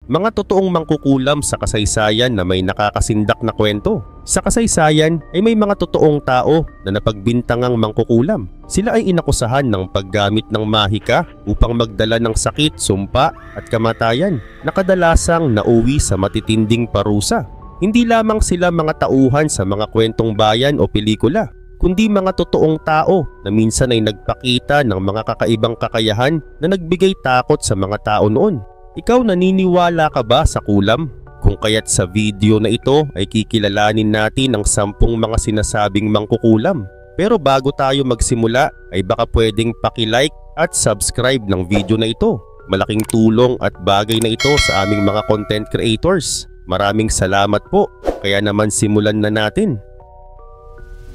mga totoong mangkukulam sa kasaysayan na may nakakasindak na kwento. Sa kasaysayan ay may mga totoong tao na napagbintangang mangkukulam. Sila ay inakusahan ng paggamit ng mahika upang magdala ng sakit, sumpa at kamatayan na kadalasang nauwi sa matitinding parusa. Hindi lamang sila mga tauhan sa mga kwentong bayan o pelikula, kundi mga totoong tao na minsan ay nagpakita ng mga kakaibang kakayahan na nagbigay takot sa mga tao noon. Ikaw, naniniwala ka ba sa kulam? Kung kaya't sa video na ito ay kikilalanin natin ang 10 mga sinasabing mangkukulam. Pero bago tayo magsimula ay baka pwedeng paki-like at subscribe ng video na ito. Malaking tulong at bagay na ito sa aming mga content creators. Maraming salamat po. Kaya naman simulan na natin.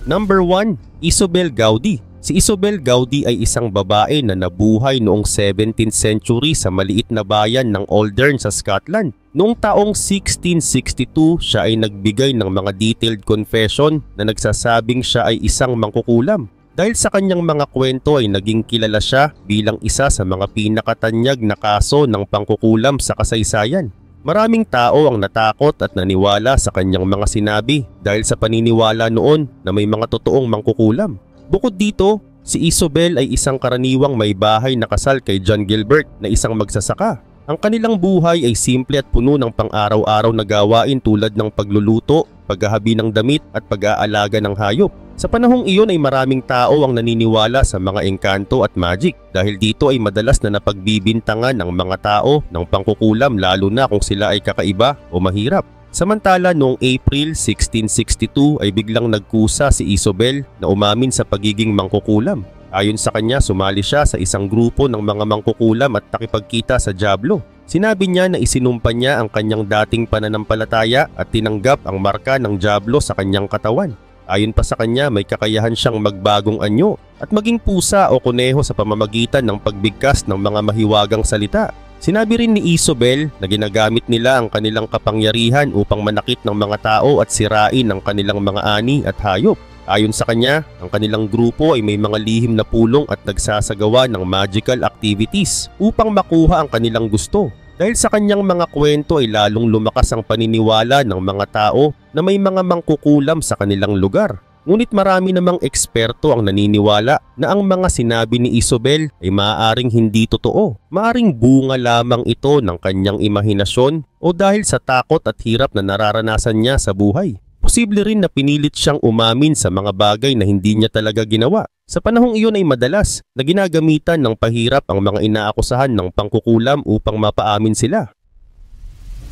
Number 1. Isobel Gaudi. Si Isobel Gaudi ay isang babae na nabuhay noong 17th century sa maliit na bayan ng Aldern sa Scotland. Noong taong 1662, siya ay nagbigay ng mga detailed confession na nagsasabing siya ay isang mangkukulam. Dahil sa kanyang mga kwento ay naging kilala siya bilang isa sa mga pinakatanyag na kaso ng pangkukulam sa kasaysayan. Maraming tao ang natakot at naniwala sa kanyang mga sinabi dahil sa paniniwala noon na may mga totoong mangkukulam. Bukod dito, si Isobel ay isang karaniwang may bahay na kasal kay John Gilbert na isang magsasaka. Ang kanilang buhay ay simple at puno ng pang-araw-araw na gawain tulad ng pagluluto, paghahabi ng damit at pag-aalaga ng hayop. Sa panahong iyon ay maraming tao ang naniniwala sa mga engkanto at magic dahil dito ay madalas na napagbibintangan ng mga tao ng pangkukulam lalo na kung sila ay kakaiba o mahirap. Samantala noong April 1662 ay biglang nagkusa si Isobel na umamin sa pagiging mangkukulam. Ayon sa kanya, sumali siya sa isang grupo ng mga mangkukulam at nakipagkita sa dyablo. Sinabi niya na isinumpa niya ang kanyang dating pananampalataya at tinanggap ang marka ng dyablo sa kanyang katawan. Ayon pa sa kanya, may kakayahan siyang magbagong anyo at maging pusa o kuneho sa pamamagitan ng pagbigkas ng mga mahiwagang salita. Sinabi rin ni Isobel na ginagamit nila ang kanilang kapangyarihan upang manakit ng mga tao at sirain ang kanilang mga ani at hayop. Ayon sa kanya, ang kanilang grupo ay may mga lihim na pulong at nagsasagawa ng magical activities upang makuha ang kanilang gusto. Dahil sa kanyang mga kwento ay lalong lumakas ang paniniwala ng mga tao na may mga mangkukulam sa kanilang lugar. Ngunit marami namang eksperto ang naniniwala na ang mga sinabi ni Isobel ay maaaring hindi totoo. Maaaring bunga lamang ito ng kanyang imahinasyon o dahil sa takot at hirap na nararanasan niya sa buhay. Posible rin na pinilit siyang umamin sa mga bagay na hindi niya talaga ginawa. Sa panahong iyon ay madalas na ginagamitan ng pahirap ang mga inaakusahan ng pangkukulam upang mapaamin sila.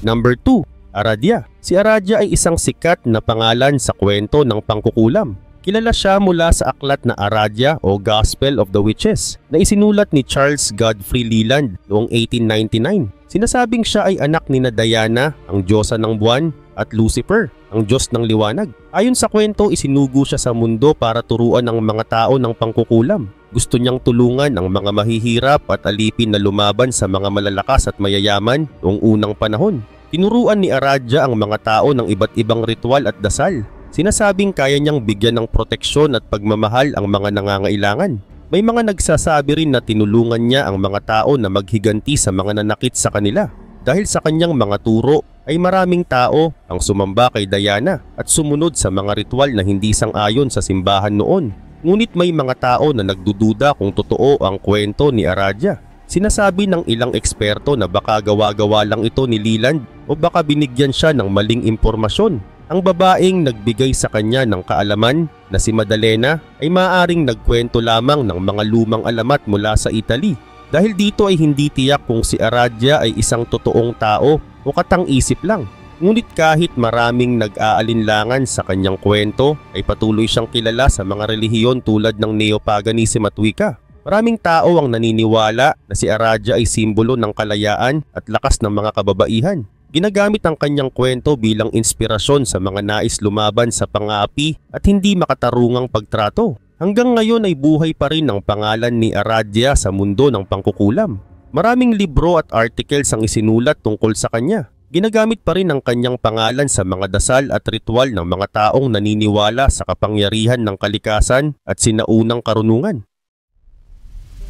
Number 2. Aradia. Si Aradia ay isang sikat na pangalan sa kwento ng pangkukulam. Kilala siya mula sa aklat na Aradia o Gospel of the Witches na isinulat ni Charles Godfrey Leland noong 1899. Sinasabing siya ay anak ni Diana, ang diyosa ng buwan, at Lucifer, ang diyos ng liwanag. Ayon sa kwento, isinugo siya sa mundo para turuan ang mga tao ng pangkukulam. Gusto niyang tulungan ang mga mahihirap at alipin na lumaban sa mga malalakas at mayayaman noong unang panahon. Tinuruan ni Aradia ang mga tao ng iba't ibang ritual at dasal. Sinasabing kaya niyang bigyan ng proteksyon at pagmamahal ang mga nangangailangan. May mga nagsasabi rin na tinulungan niya ang mga tao na maghiganti sa mga nanakit sa kanila. Dahil sa kanyang mga turo ay maraming tao ang sumamba kay Diana at sumunod sa mga ritual na hindi sang-ayon sa simbahan noon. Ngunit may mga tao na nagdududa kung totoo ang kwento ni Aradia. Sinasabi ng ilang eksperto na baka gawa-gawa lang ito ni Leland o baka binigyan siya ng maling impormasyon. Ang babaeng nagbigay sa kanya ng kaalaman na si Madalena ay maaaring nagkwento lamang ng mga lumang alamat mula sa Italy. Dahil dito ay hindi tiyak kung si Aradia ay isang totoong tao o katang-isip lang. Ngunit kahit maraming nag-aalinlangan sa kanyang kwento ay patuloy siyang kilala sa mga relihiyon tulad ng Neopaganism at Wicca. Maraming tao ang naniniwala na si Aradia ay simbolo ng kalayaan at lakas ng mga kababaihan. Ginagamit ang kanyang kwento bilang inspirasyon sa mga nais lumaban sa pang-aapi at hindi makatarungang pagtrato. Hanggang ngayon ay buhay pa rin ang pangalan ni Aradia sa mundo ng pangkukulam. Maraming libro at articles ang isinulat tungkol sa kanya. Ginagamit pa rin ang kanyang pangalan sa mga dasal at ritual ng mga taong naniniwala sa kapangyarihan ng kalikasan at sinaunang karunungan.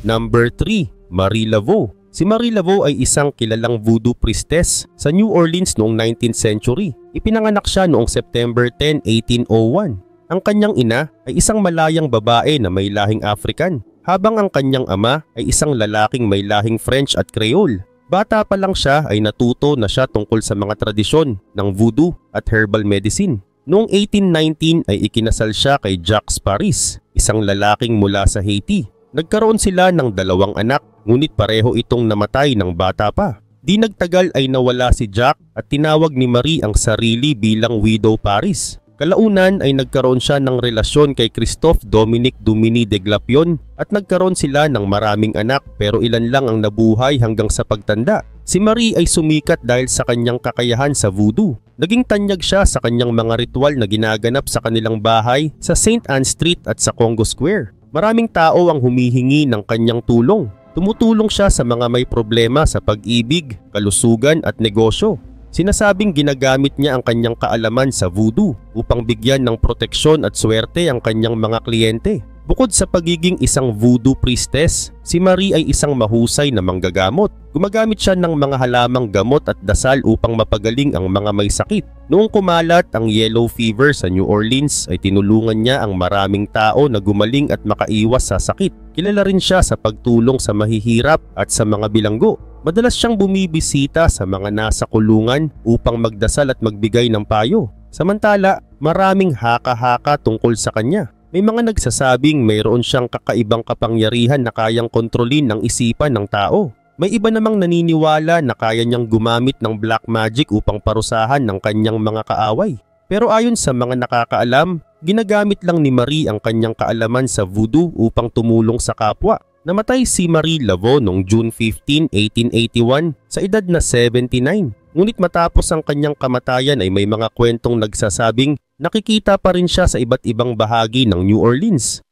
Number 3. Marie Laveau. Si Marie Laveau ay isang kilalang voodoo priestess sa New Orleans noong 19th century. Ipinanganak siya noong September 10, 1801. Ang kanyang ina ay isang malayang babae na may lahing African, habang ang kanyang ama ay isang lalaking may lahing French at Creole. Bata pa lang siya ay natuto na siya tungkol sa mga tradisyon ng voodoo at herbal medicine. Noong 1819 ay ikinasal siya kay Jacques Paris, isang lalaking mula sa Haiti. Nagkaroon sila ng 2 anak, ngunit pareho itong namatay ng bata pa. Di nagtagal ay nawala si Jack at tinawag ni Marie ang sarili bilang Widow Paris. Kalaunan ay nagkaroon siya ng relasyon kay Christophe Dominique Dumini de Glapion at nagkaroon sila ng maraming anak, pero ilan lang ang nabuhay hanggang sa pagtanda. Si Marie ay sumikat dahil sa kanyang kakayahan sa voodoo. Naging tanyag siya sa kanyang mga ritual na ginaganap sa kanilang bahay sa St. Anne Street at sa Congo Square. Maraming tao ang humihingi ng kanyang tulong. Tumutulong siya sa mga may problema sa pag-ibig, kalusugan at negosyo. Sinasabing ginagamit niya ang kanyang kaalaman sa voodoo upang bigyan ng proteksyon at swerte ang kanyang mga kliyente. Bukod sa pagiging isang voodoo priestess, si Marie ay isang mahusay na manggagamot. Gumagamit siya ng mga halamang gamot at dasal upang mapagaling ang mga may sakit. Noong kumalat ang yellow fever sa New Orleans ay tinulungan niya ang maraming tao na gumaling at makaiwas sa sakit. Kilala rin siya sa pagtulong sa mahihirap at sa mga bilanggo. Madalas siyang bumibisita sa mga nasa kulungan upang magdasal at magbigay ng payo. Samantala, maraming haka-haka tungkol sa kanya. May mga nagsasabing mayroon siyang kakaibang kapangyarihan na kayang kontrolin ang isipan ng tao. May iba namang naniniwala na kaya niyang gumamit ng black magic upang parusahan ng kanyang mga kaaway. Pero ayon sa mga nakakaalam, ginagamit lang ni Marie ang kanyang kaalaman sa voodoo upang tumulong sa kapwa. Namatay si Marie Laveau noong June 15, 1881 sa edad na 79. Ngunit matapos ang kanyang kamatayan ay may mga kwentong nagsasabing nakikita pa rin siya sa iba't ibang bahagi ng New Orleans.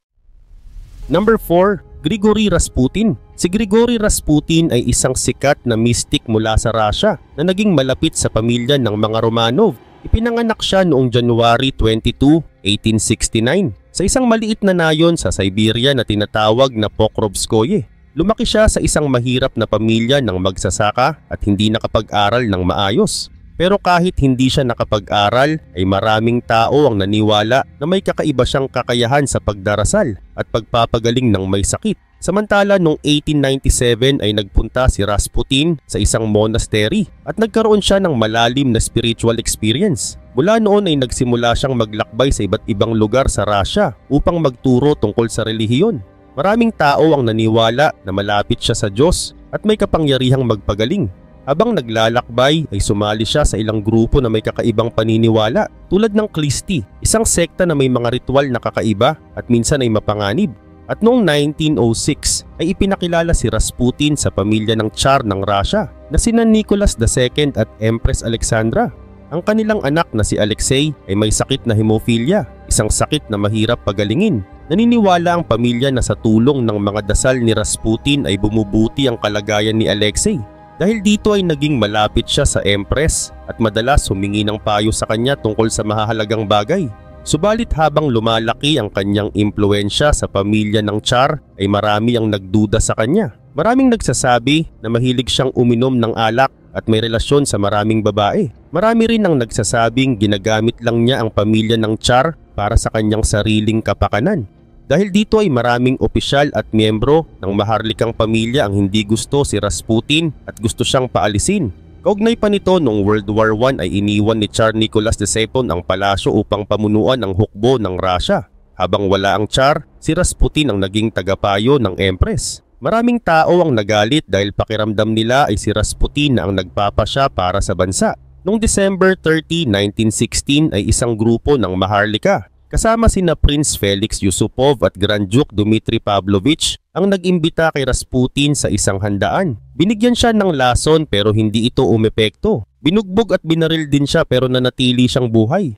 Number 4. Grigory Rasputin. Si Grigory Rasputin ay isang sikat na mystic mula sa Russia na naging malapit sa pamilya ng mga Romanov. Ipinanganak siya noong January 22, 1869 sa isang maliit na nayon sa Siberia na tinatawag na Pokrovskoye. Lumaki siya sa isang mahirap na pamilya ng magsasaka at hindi nakapag-aral ng maayos. Pero kahit hindi siya nakapag-aral ay maraming tao ang naniwala na may kakaiba siyang kakayahan sa pagdarasal at pagpapagaling ng may sakit. Samantala noong 1897 ay nagpunta si Rasputin sa isang monastery at nagkaroon siya ng malalim na spiritual experience. Mula noon ay nagsimula siyang maglakbay sa iba't ibang lugar sa Russia upang magturo tungkol sa relihiyon. Maraming tao ang naniwala na malapit siya sa Diyos at may kapangyarihang magpagaling. Habang naglalakbay ay sumali siya sa ilang grupo na may kakaibang paniniwala tulad ng Klisti, isang sekta na may mga ritual na kakaiba at minsan ay mapanganib. At noong 1906 ay ipinakilala si Rasputin sa pamilya ng Tsar ng Russia na sina Nicholas II at Empress Alexandra. Ang kanilang anak na si Alexei ay may sakit na hemophilia, isang sakit na mahirap pagalingin. Naniniwala ang pamilya na sa tulong ng mga dasal ni Rasputin ay bumubuti ang kalagayan ni Alexei. Dahil dito ay naging malapit siya sa Empress at madalas humingi ng payo sa kanya tungkol sa mahahalagang bagay. Subalit habang lumalaki ang kanyang impluensya sa pamilya ng Tsar ay marami ang nagduda sa kanya. Maraming nagsasabi na mahilig siyang uminom ng alak at may relasyon sa maraming babae. Marami rin ang nagsasabing ginagamit lang niya ang pamilya ng Tsar para sa kanyang sariling kapakanan. Dahil dito ay maraming opisyal at miyembro ng maharlikang pamilya ang hindi gusto si Rasputin at gusto siyang paalisin. Kaugnay pa nito noong World War I ay iniwan ni Tsar Nicholas II ang palasyo upang pamunuan ang hukbo ng Russia. Habang wala ang Tsar, si Rasputin ang naging tagapayo ng Empress. Maraming tao ang nagalit dahil pakiramdam nila ay si Rasputin na ang nagpapasya para sa bansa. Noong December 30, 1916 ay isang grupo ng maharlika kasama sina Prince Felix Yusupov at Grand Duke Dmitry Pavlovich ang nag-imbita kay Rasputin sa isang handaan. Binigyan siya ng lason pero hindi ito umepekto. Binugbog at binaril din siya pero nanatili siyang buhay.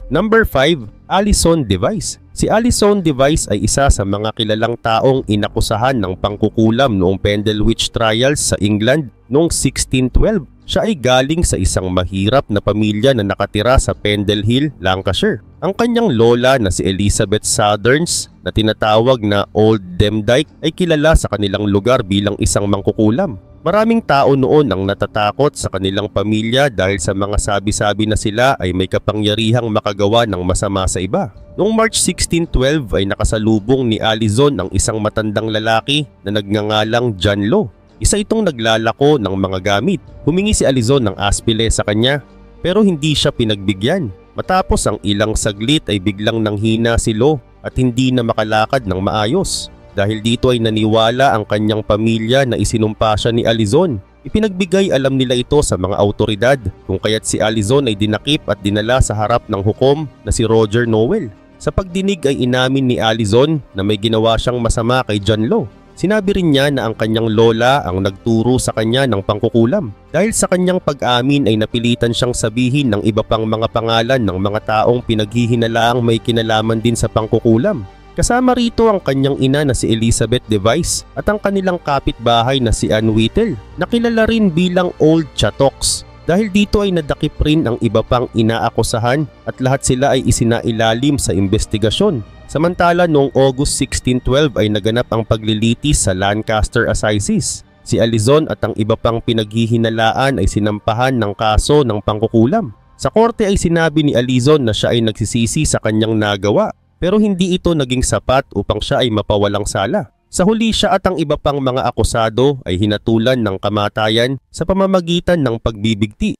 Number 5. Alison Device. Si Alison Device ay isa sa mga kilalang taong inakusahan ng pangkukulam noong Pendle Witch Trials sa England noong 1612. Siya ay galing sa isang mahirap na pamilya na nakatira sa Pendle Hill, Lancashire. Ang kanyang lola na si Elizabeth Southerns na tinatawag na Old Demdike ay kilala sa kanilang lugar bilang isang mangkukulam. Maraming tao noon ang natatakot sa kanilang pamilya dahil sa mga sabi-sabi na sila ay may kapangyarihang makagawa ng masama sa iba. Noong March 1612 ay nakasalubong ni Allison ang isang matandang lalaki na nagngangalang John Law. Isa itong naglalako ng mga gamit. Humingi si Allison ng aspile sa kanya pero hindi siya pinagbigyan. Matapos ang ilang saglit ay biglang nanghina si Law at hindi na makalakad ng maayos. Dahil dito ay naniwala ang kanyang pamilya na isinumpa siya ni Allison. Ipinagbigay alam nila ito sa mga autoridad kung kaya't si Allison ay dinakip at dinala sa harap ng hukom na si Roger Nowell. Sa pagdinig ay inamin ni Allison na may ginawa siyang masama kay John Law. Sinabi rin niya na ang kanyang lola ang nagturo sa kanya ng pangkukulam. Dahil sa kanyang pag-amin ay napilitan siyang sabihin ng iba pang mga pangalan ng mga taong pinaghihinalaang may kinalaman din sa pangkukulam. Kasama rito ang kanyang ina na si Elizabeth Device at ang kanilang kapitbahay na si Anne Whittle na kilala rin bilang Old Chattox. Dahil dito ay nadakip rin ang iba pang inaakusahan at lahat sila ay isinailalim sa investigasyon. Samantala noong August 1612 ay naganap ang paglilitis sa Lancaster Assizes. Si Allison at ang iba pang pinaghihinalaan ay sinampahan ng kaso ng pangkukulam. Sa korte ay sinabi ni Allison na siya ay nagsisisi sa kanyang nagawa. Pero hindi ito naging sapat upang siya ay mapawalang sala. Sa huli siya at ang iba pang mga akusado ay hinatulan ng kamatayan sa pamamagitan ng pagbibigti.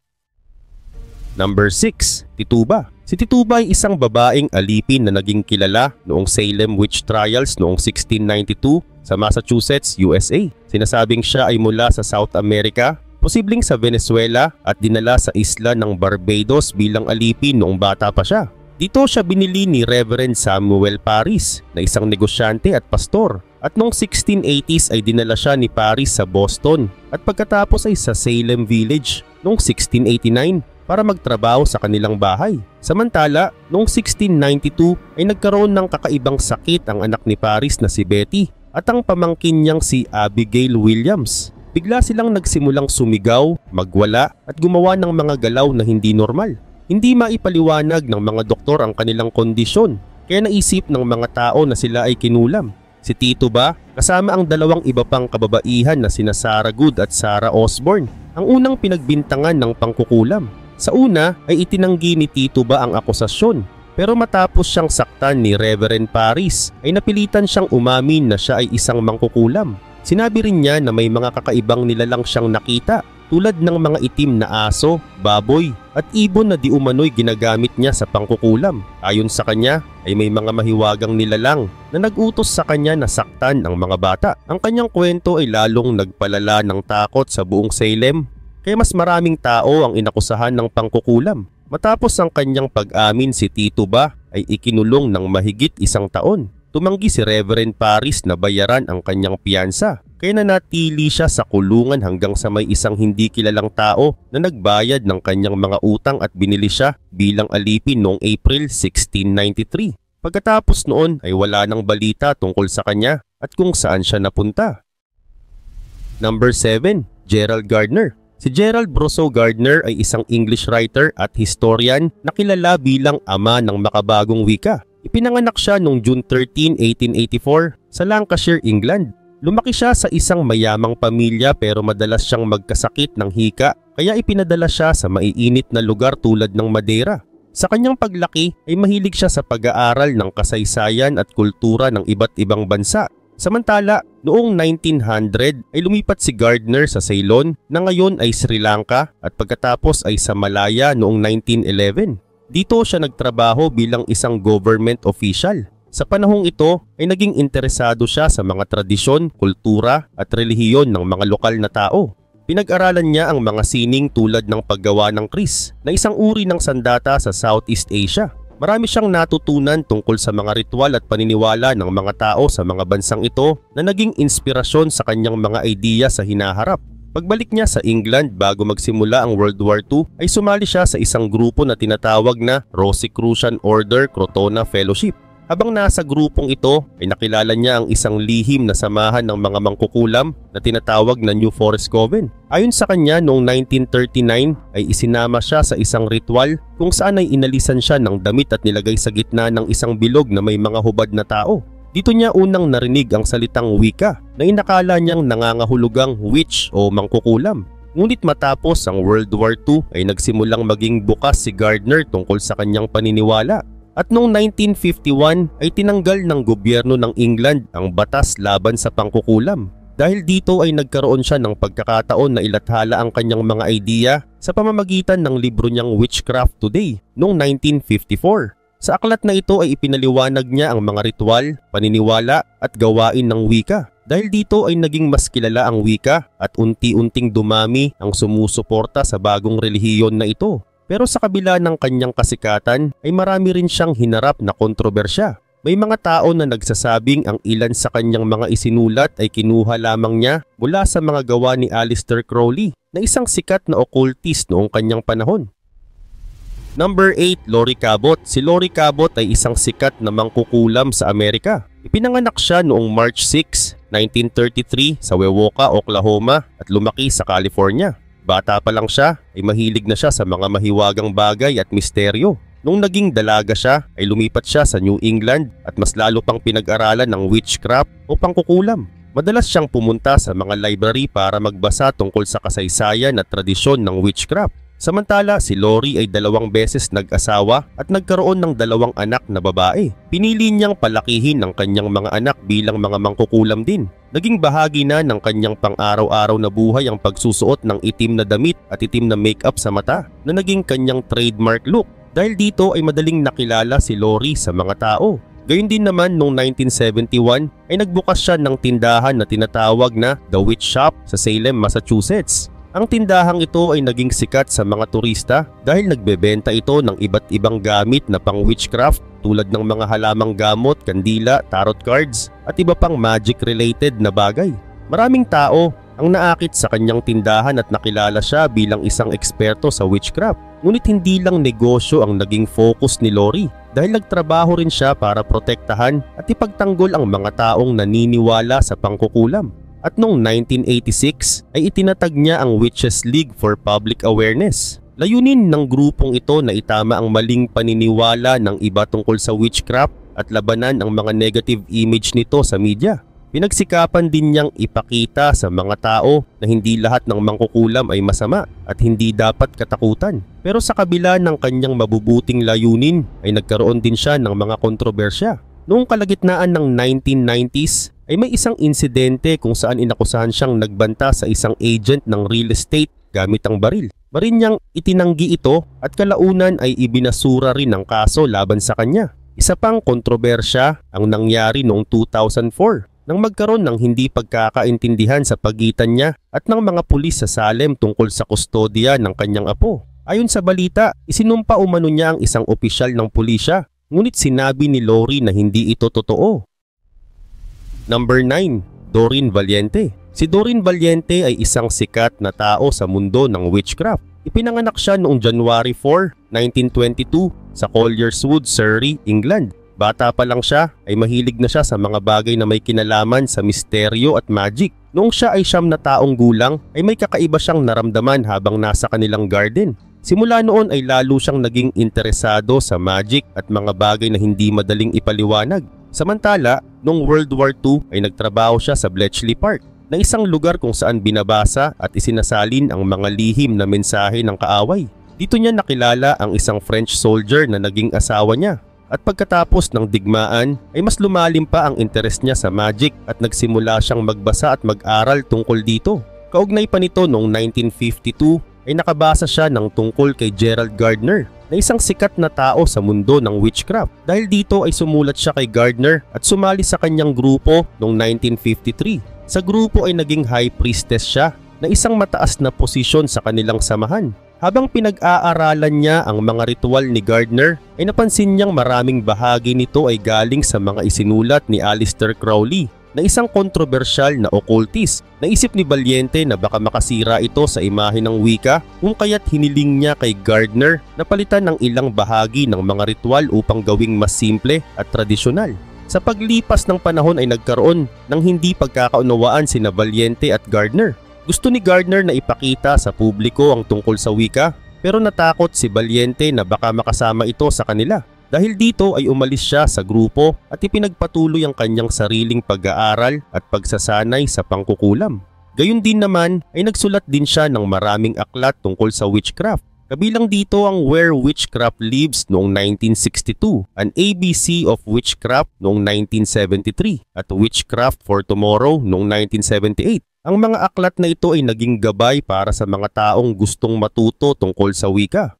Number 6. Tituba. Si Tituba ay isang babaeng alipin na naging kilala noong Salem Witch Trials noong 1692 sa Massachusetts, USA. Sinasabing siya ay mula sa South America, posibleng sa Venezuela at dinala sa isla ng Barbados bilang alipin noong bata pa siya. Dito siya binili ni Reverend Samuel Parris na isang negosyante at pastor at noong 1680s ay dinala siya ni Parris sa Boston at pagkatapos ay sa Salem Village noong 1689 para magtrabaho sa kanilang bahay. Samantala, noong 1692 ay nagkaroon ng kakaibang sakit ang anak ni Parris na si Betty at ang pamangkin niyang si Abigail Williams. Bigla silang nagsimulang sumigaw, magwala at gumawa ng mga galaw na hindi normal. Hindi maipaliwanag ng mga doktor ang kanilang kondisyon kaya naisip ng mga tao na sila ay kinulam. Si Tituba kasama ang dalawang iba pang kababaihan na sina Sarah Good at Sarah Osborne ang unang pinagbintangan ng pangkukulam. Sa una ay itinanggi ni Tituba ang akusasyon pero matapos siyang saktan ni Reverend Parris ay napilitan siyang umamin na siya ay isang mangkukulam. Sinabi rin niya na may mga kakaibang nilalang siyang nakita tulad ng mga itim na aso, baboy at ibon na di umano'y ginagamit niya sa pangkukulam. Ayon sa kanya ay may mga mahiwagang nilalang na nag-utos sa kanya na saktan ang mga bata. Ang kanyang kwento ay lalong nagpalala ng takot sa buong Salem kaya mas maraming tao ang inakusahan ng pangkukulam. Matapos ang kanyang pag-amin si Tituba ay ikinulong ng mahigit 1 taon. Tumanggi si Reverend Parris na bayaran ang kanyang piyansa kaya nanatili siya sa kulungan hanggang sa may isang hindi kilalang tao na nagbayad ng kanyang mga utang at binili siya bilang alipin noong April 1693. Pagkatapos noon ay wala nang balita tungkol sa kanya at kung saan siya napunta. Number 7. Gerald Gardner. Si Gerald Brousseau Gardner ay isang English writer at historian na kilala bilang ama ng makabagong wika. Ipinanganak siya noong June 13, 1884 sa Lancashire, England. Lumaki siya sa isang mayamang pamilya pero madalas siyang magkasakit ng hika kaya ipinadala siya sa maiinit na lugar tulad ng Madeira. Sa kanyang paglaki ay mahilig siya sa pag-aaral ng kasaysayan at kultura ng iba't ibang bansa. Samantala, noong 1900 ay lumipat si Gardner sa Ceylon na ngayon ay Sri Lanka at pagkatapos ay sa Malaya noong 1911. Dito siya nagtrabaho bilang isang government official. Sa panahong ito ay naging interesado siya sa mga tradisyon, kultura at relihiyon ng mga lokal na tao. Pinag-aralan niya ang mga sining tulad ng paggawa ng kris na isang uri ng sandata sa Southeast Asia. Marami siyang natutunan tungkol sa mga ritual at paniniwala ng mga tao sa mga bansang ito na naging inspirasyon sa kanyang mga ideya sa hinaharap. Pagbalik niya sa England bago magsimula ang World War II ay sumali siya sa isang grupo na tinatawag na Rosicrucian Order Crotona Fellowship. Habang nasa grupong ito ay nakilala niya ang isang lihim na samahan ng mga mangkukulam na tinatawag na New Forest Coven. Ayon sa kanya, noong 1939 ay isinama siya sa isang ritual kung saan ay inalisan siya ng damit at nilagay sa gitna ng isang bilog na may mga hubad na tao. Dito niya unang narinig ang salitang Wicca na inakala niyang nangangahulugang witch o mangkukulam. Ngunit matapos ang World War II ay nagsimulang maging bukas si Gardner tungkol sa kanyang paniniwala. At noong 1951 ay tinanggal ng gobyerno ng England ang batas laban sa pangkukulam. Dahil dito ay nagkaroon siya ng pagkakataon na ilathala ang kanyang mga idea sa pamamagitan ng libro niyang Witchcraft Today noong 1954. Sa aklat na ito ay ipinaliwanag niya ang mga ritual, paniniwala at gawain ng Wicca. Dahil dito ay naging mas kilala ang Wicca at unti-unting dumami ang sumusuporta sa bagong relihiyon na ito. Pero sa kabila ng kanyang kasikatan ay marami rin siyang hinarap na kontrobersya. May mga tao na nagsasabing ang ilan sa kanyang mga isinulat ay kinuha lamang niya mula sa mga gawa ni Aleister Crowley na isang sikat na occultist noong kanyang panahon. Number 8, Laurie Cabot. Si Laurie Cabot ay isang sikat na mangkukulam sa Amerika. Ipinanganak siya noong March 6, 1933 sa Wewoka, Oklahoma at lumaki sa California. Bata pa lang siya ay mahilig na siya sa mga mahiwagang bagay at misteryo. Nung naging dalaga siya ay lumipat siya sa New England at mas lalo pang pinag-aralan ng witchcraft o pangkukulam. Madalas siyang pumunta sa mga library para magbasa tungkol sa kasaysayan at tradisyon ng witchcraft. Samantala, si Laurie ay 2 beses nag-asawa at nagkaroon ng 2 anak na babae. Pinili niyang palakihin ang kanyang mga anak bilang mga mangkukulam din. Naging bahagi na ng kanyang pang-araw-araw na buhay ang pagsusuot ng itim na damit at itim na makeup sa mata na naging kanyang trademark look. Dahil dito ay madaling nakilala si Laurie sa mga tao. Gayun din naman noong 1971 ay nagbukas siya ng tindahan na tinatawag na The Witch Shop sa Salem, Massachusetts. Ang tindahang ito ay naging sikat sa mga turista dahil nagbebenta ito ng iba't ibang gamit na pang witchcraft tulad ng mga halamang gamot, kandila, tarot cards at iba pang magic related na bagay. Maraming tao ang naakit sa kanyang tindahan at nakilala siya bilang isang eksperto sa witchcraft. Ngunit hindi lang negosyo ang naging focus ni Laurie dahil nagtrabaho rin siya para protektahan at ipagtanggol ang mga taong naniniwala sa pangkukulam. At noong 1986 ay itinatag niya ang Witches League for Public Awareness. Layunin ng grupong ito na itama ang maling paniniwala ng iba tungkol sa witchcraft at labanan ang mga negative image nito sa media. Pinagsikapan din niyang ipakita sa mga tao na hindi lahat ng mangkukulam ay masama at hindi dapat katakutan. Pero sa kabila ng kanyang mabubuting layunin ay nagkaroon din siya ng mga kontrobersya. Noong kalagitnaan ng 1990s ay may isang insidente kung saan inakusahan siyang nagbanta sa isang agent ng real estate gamit ang baril. Marin niyang itinanggi ito at kalaunan ay ibinasura rin ang kaso laban sa kanya. Isa pang kontrobersya ang nangyari noong 2004 nang magkaroon ng hindi pagkakaintindihan sa pagitan niya at ng mga pulis sa Salem tungkol sa kustodya ng kanyang apo. Ayon sa balita, isinumpa umano niya ang isang opisyal ng pulisya, ngunit sinabi ni Laurie na hindi ito totoo. Number 9, Doreen Valiente. Si Doreen Valiente ay isang sikat na tao sa mundo ng witchcraft. Ipinanganak siya noong January 4, 1922 sa Collierswood, Surrey, England. Bata pa lang siya ay mahilig na siya sa mga bagay na may kinalaman sa misteryo at magic. Noong siya ay 9 na taong gulang ay may kakaiba siyang naramdaman habang nasa kanilang garden. Simula noon ay lalo siyang naging interesado sa magic at mga bagay na hindi madaling ipaliwanag. Samantala, noong World War II ay nagtrabaho siya sa Bletchley Park na isang lugar kung saan binabasa at isinasalin ang mga lihim na mensahe ng kaaway. Dito niya nakilala ang isang French soldier na naging asawa niya. At pagkatapos ng digmaan ay mas lumalim pa ang interes niya sa magic at nagsimula siyang magbasa at mag-aral tungkol dito. Kaugnay pa nito noong 1952 ay nakabasa siya ng tungkol kay Gerald Gardner na isang sikat na tao sa mundo ng witchcraft. Dahil dito ay sumulat siya kay Gardner at sumali sa kanyang grupo noong 1953. Sa grupo ay naging high priestess siya na isang mataas na posisyon sa kanilang samahan. Habang pinag-aaralan niya ang mga ritual ni Gardner ay napansin niyang maraming bahagi nito ay galing sa mga isinulat ni Aleister Crowley. na isang kontrobersyal na occultist. Naisip ni Valiente na baka makasira ito sa imahe ng wika kung kaya't hiniling niya kay Gardner na palitan ng ilang bahagi ng mga ritual upang gawing mas simple at tradisyonal. Sa paglipas ng panahon ay nagkaroon ng hindi pagkakaunawaan sina Valiente at Gardner. Gusto ni Gardner na ipakita sa publiko ang tungkol sa wika, pero natakot si Valiente na baka makasama ito sa kanila. Dahil dito ay umalis siya sa grupo at ipinagpatuloy ang kanyang sariling pag-aaral at pagsasanay sa pangkukulam. Gayun din naman ay nagsulat din siya ng maraming aklat tungkol sa witchcraft. Kabilang dito ang Where Witchcraft Lives noong 1962, An ABC of Witchcraft noong 1973 at Witchcraft for Tomorrow noong 1978. Ang mga aklat na ito ay naging gabay para sa mga taong gustong matuto tungkol sa wika.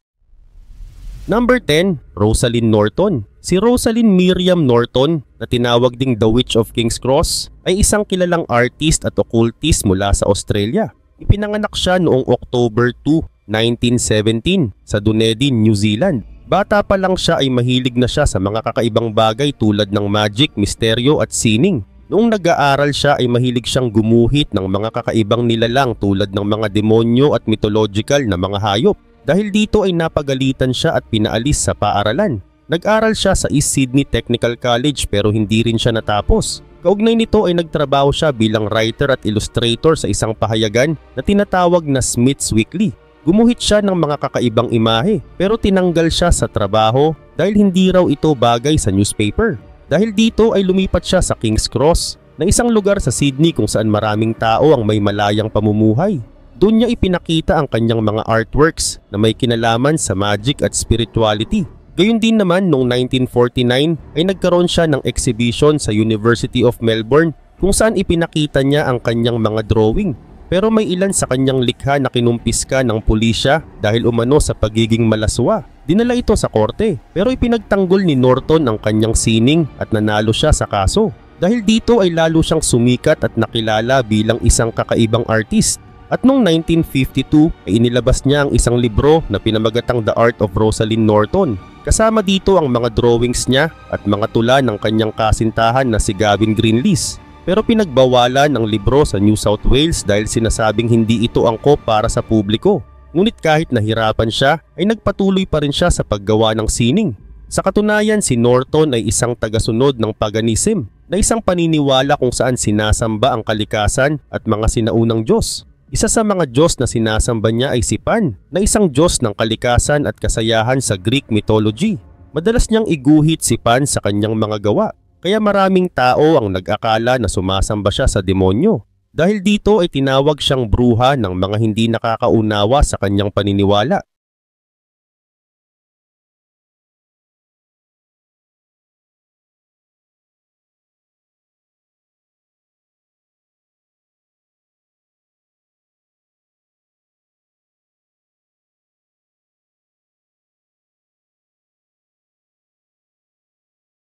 Number 10, Rosalind Norton. Si Rosalind Miriam Norton, na tinawag ding The Witch of King's Cross, ay isang kilalang artist at occultist mula sa Australia. Ipinanganak siya noong October 2, 1917 sa Dunedin, New Zealand. Bata pa lang siya ay mahilig na siya sa mga kakaibang bagay tulad ng magic, misteryo at sining. Noong nag-aaral siya ay mahilig siyang gumuhit ng mga kakaibang nilalang tulad ng mga demonyo at mythological na mga hayop. Dahil dito ay napagalitan siya at pinaalis sa paaralan. Nag-aral siya sa East Sydney Technical College pero hindi rin siya natapos. Kaugnay nito ay nagtrabaho siya bilang writer at illustrator sa isang pahayagan na tinatawag na Smith's Weekly. Gumuhit siya ng mga kakaibang imahe pero tinanggal siya sa trabaho dahil hindi raw ito bagay sa newspaper. Dahil dito ay lumipat siya sa King's Cross na isang lugar sa Sydney kung saan maraming tao ang may malayang pamumuhay. Doon niya ipinakita ang kanyang mga artworks na may kinalaman sa magic at spirituality. Gayun din naman noong 1949 ay nagkaroon siya ng exhibition sa University of Melbourne kung saan ipinakita niya ang kanyang mga drawing. Pero may ilan sa kanyang likha na kinumpiska ng pulisya dahil umano sa pagiging malaswa. Dinala ito sa korte pero ipinagtanggol ni Norton ang kanyang sining at nanalo siya sa kaso. Dahil dito ay lalo siyang sumikat at nakilala bilang isang kakaibang artist. At noong 1952 ay inilabas niya ang isang libro na pinamagatang The Art of Rosalind Norton. Kasama dito ang mga drawings niya at mga tula ng kanyang kasintahan na si Gavin Greenlees. Pero pinagbawalan ang libro sa New South Wales dahil sinasabing hindi ito angkop para sa publiko. Ngunit kahit nahirapan siya ay nagpatuloy pa rin siya sa paggawa ng sining. Sa katunayan, si Norton ay isang tagasunod ng paganism na isang paniniwala kung saan sinasamba ang kalikasan at mga sinaunang Diyos. Isa sa mga Diyos na sinasamba niya ay si Pan, na isang Diyos ng kalikasan at kasayahan sa Greek mythology. Madalas niyang iguhit si Pan sa kanyang mga gawa, kaya maraming tao ang nag-akala na sumasamba siya sa demonyo. Dahil dito ay tinawag siyang bruha ng mga hindi nakakaunawa sa kanyang paniniwala.